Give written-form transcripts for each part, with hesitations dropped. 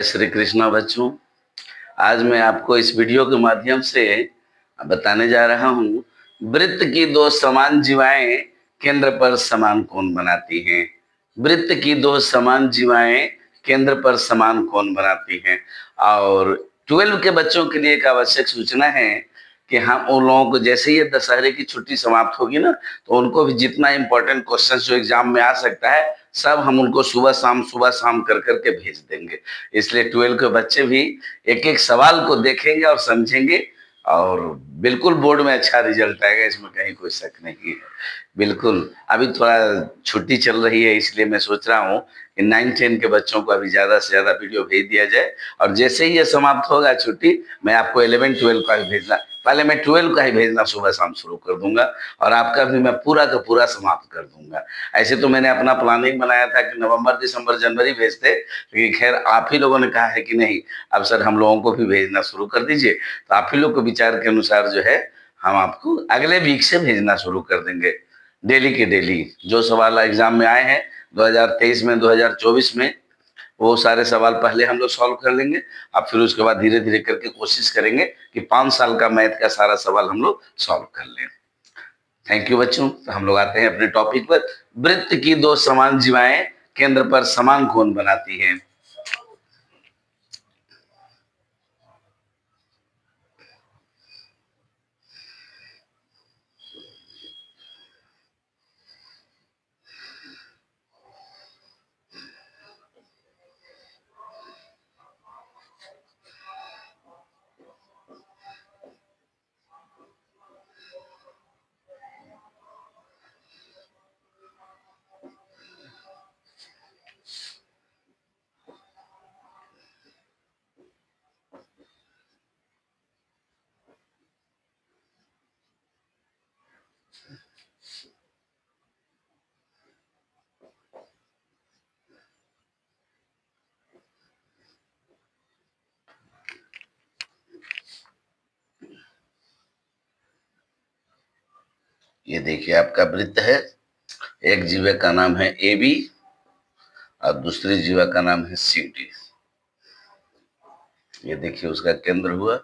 श्री कृष्णा बच्चों, आज मैं आपको इस वीडियो के माध्यम से बताने जा रहा हूँ, वृत्त की दो समान जीवाएं केंद्र पर समान कोण बनाती हैं। वृत्त की दो समान जीवाएं केंद्र पर समान कोण बनाती हैं। और 12 के बच्चों के लिए एक आवश्यक सूचना है कि हम उन लोगों को जैसे ही दशहरे की छुट्टी समाप्त होगी ना, तो उनको भी जितना इंपॉर्टेंट क्वेश्चन जो एग्जाम में आ सकता है सब हम उनको सुबह शाम कर करके भेज देंगे। इसलिए 12 के बच्चे भी एक एक सवाल को देखेंगे और समझेंगे और बिल्कुल बोर्ड में अच्छा रिजल्ट आएगा, इसमें कहीं कोई शक नहीं है। बिल्कुल, अभी थोड़ा छुट्टी चल रही है, इसलिए मैं सोच रहा हूँ कि 9-10 के बच्चों को अभी ज़्यादा से ज़्यादा वीडियो भेज दिया जाए और जैसे ही ये समाप्त होगा छुट्टी, मैं आपको 11-12 का ही भेजना, पहले मैं 12 का ही भेजना सुबह शाम शुरू कर दूंगा और आपका भी मैं पूरा का पूरा समाप्त कर दूंगा। ऐसे तो मैंने अपना प्लानिंग बनाया था कि नवंबर, दिसंबर, जनवरी भेजते, लेकिन खैर आप ही लोगों ने कहा है कि नहीं, अब सर हम लोगों को भी भेजना शुरू कर दीजिए, तो आप ही लोग के विचार के अनुसार जो है हम आपको अगले वीक से भेजना शुरू कर देंगे। डेली के डेली जो सवाल एग्जाम में आए हैं 2023 में, 2024 में, वो सारे सवाल पहले हम लोग सॉल्व कर लेंगे। अब फिर उसके बाद धीरे धीरे करके कोशिश करेंगे कि 5 साल का मैथ का सारा सवाल हम लोग सॉल्व कर लें। थैंक यू बच्चों। तो हम लोग आते हैं अपने टॉपिक पर। वृत्त की दो समान जीवाएं केंद्र पर समान कोण बनाती हैं। ये देखिए आपका वृत्त है। एक जीवा का नाम है ए बी और दूसरी जीवा का नाम है सी डी। ये देखिए उसका केंद्र हुआ।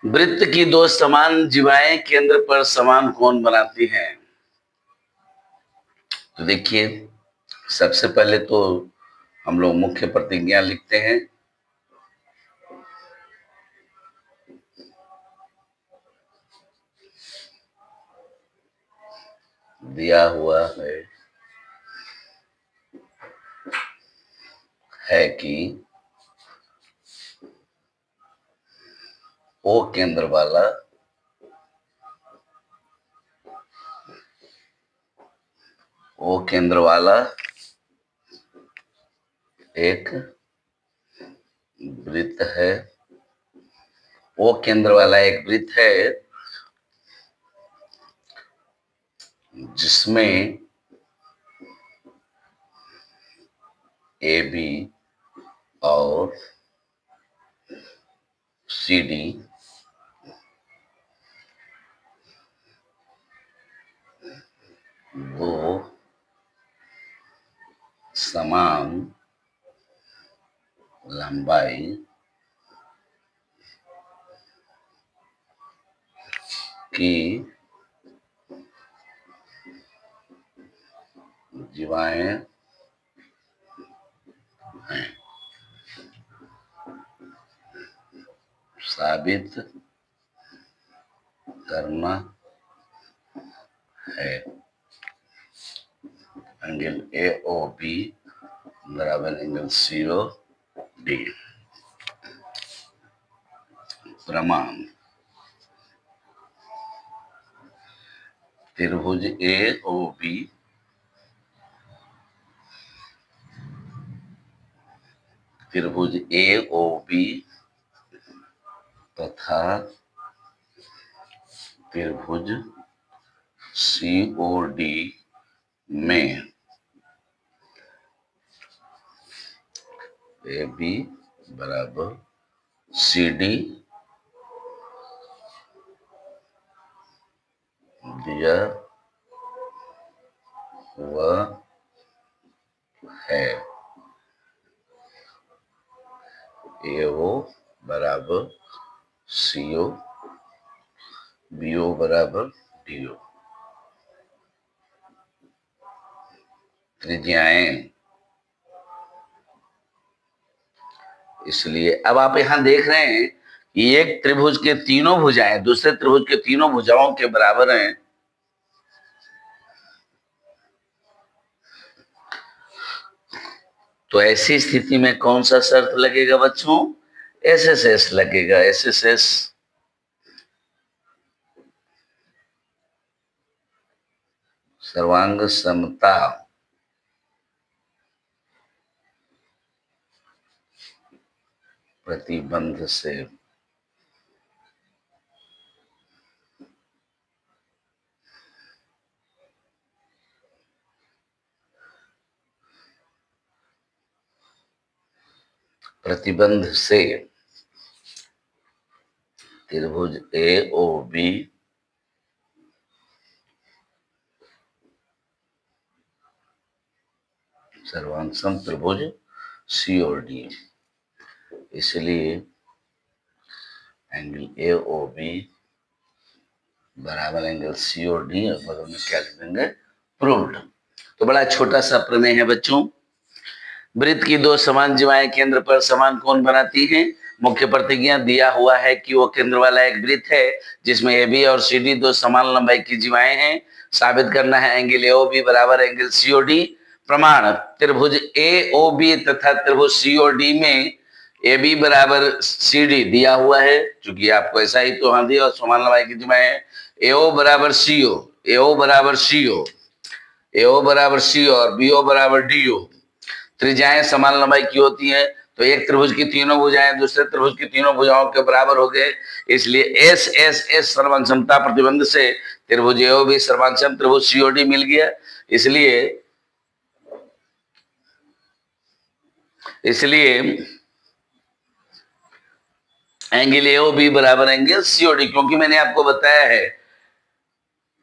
वृत्त की दो समान जीवाएं केंद्र पर समान कोण बनाती हैं। तो देखिए, सबसे पहले तो हम लोग मुख्य प्रतिज्ञा लिखते हैं। दिया हुआ है कि ओ केंद्र वाला एक वृत्त है। ओ केंद्र वाला एक वृत्त है जिसमें ए बी और सी डी दो समान लंबाई की जीवाएं हैं। साबित करना है। एंगल ए ओ बी बराबर एंगल सी ओ डी। प्रमाण: त्रिभुज ए ओ बी तथा त्रिभुज सी ओ डी में ए बी बराबर सी डी दिया हुआ है। AO बराबर CO, BO बराबर DO। त्रिज्याएं, इसलिए अब आप यहां देख रहे हैं कि एक त्रिभुज के तीनों भुजाएं दूसरे त्रिभुज के तीनों भुजाओं के बराबर हैं। तो ऐसी स्थिति में कौन सा शर्त लगेगा बच्चों? SSS लगेगा। SSS सर्वांग समता प्रतिबंध से त्रिभुज AOB सर्वांग सम त्रिभुज COD, इसलिए एंगल AOB बराबर एंगल COD और बगल में क्या लिख देंगे? प्रूव्ड। तो बड़ा छोटा सा प्रमेय है बच्चों। वृत्त की दो समान जीवाएं केंद्र पर समान कोण बनाती हैं। मुख्य प्रतिज्ञा दिया हुआ है कि वो केंद्र वाला एक वृत्त है जिसमें AB और CD दो समान लंबाई की जीवाएं हैं। साबित करना है एंगल AOB बराबर एंगल COD। प्रमाण, त्रिभुज AOB तथा त्रिभुज COD में AB बराबर CD दिया हुआ है, क्योंकि आपको ऐसा ही तो हाँ दिया और समान लंबाई की जीवाएं हैं। AO बराबर CO, AO बराबर CO, AO बराबर CO और BO बराबर DO। त्रिज्याएं समान लंबाई की होती हैं, तो एक त्रिभुज की तीनों भुजाएं दूसरे त्रिभुज की तीनों भुजाओं के बराबर हो गए। इसलिए SSS सर्वांग समता प्रतिबंध से त्रिभुज AOB सर्वांग सम त्रिभुज COD मिल गया। इसलिए एंगल AOB बराबर एंगल COD, क्योंकि मैंने आपको बताया है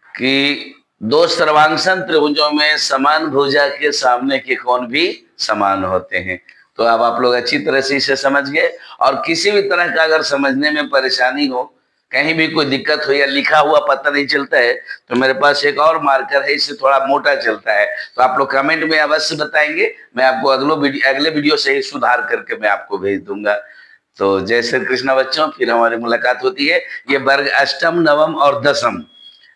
कि दो सर्वांगसम त्रिभुजों में समान भुजा के सामने के कोण भी समान होते हैं। तो अब आप लोग अच्छी तरह से इसे समझ गए। और किसी भी तरह का अगर समझने में परेशानी हो, कहीं भी कोई दिक्कत हो या लिखा हुआ पता नहीं चलता है, तो मेरे पास एक और मार्कर है, इससे थोड़ा मोटा चलता है, तो आप लोग कमेंट में अवश्य बताएंगे। मैं आपको अगले वीडियो से ही सुधार करके मैं आपको भेज दूंगा। तो जय श्री कृष्ण बच्चों, फिर हमारी मुलाकात होती है। ये वर्ग अष्टम, नवम और दसम,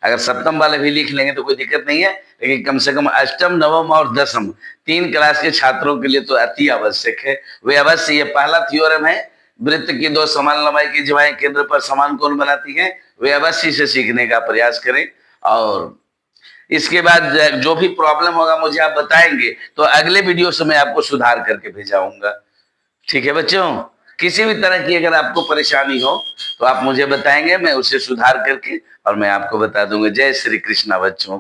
अगर सप्तम वाले भी लिख लेंगे तो कोई दिक्कत नहीं है, लेकिन कम से कम अष्टम, नवम और दसम 3 क्लास के छात्रों के लिए तो अति आवश्यक है। वे अवश्य, ये पहला थ्योरम है, वृत्त की दो समान लंबाई की जीवाएं केंद्र पर समान कोण बनाती हैं, वे अवश्य इसे सीखने का प्रयास करें। और इसके बाद जो भी प्रॉब्लम होगा मुझे आप बताएंगे, तो अगले वीडियो से मैं आपको सुधार करके भेजाऊंगा। ठीक है बच्चों, किसी भी तरह की अगर आपको परेशानी हो तो आप मुझे बताएंगे, मैं उसे सुधार करके और मैं आपको बता दूंगा। जय श्री कृष्णा बच्चों।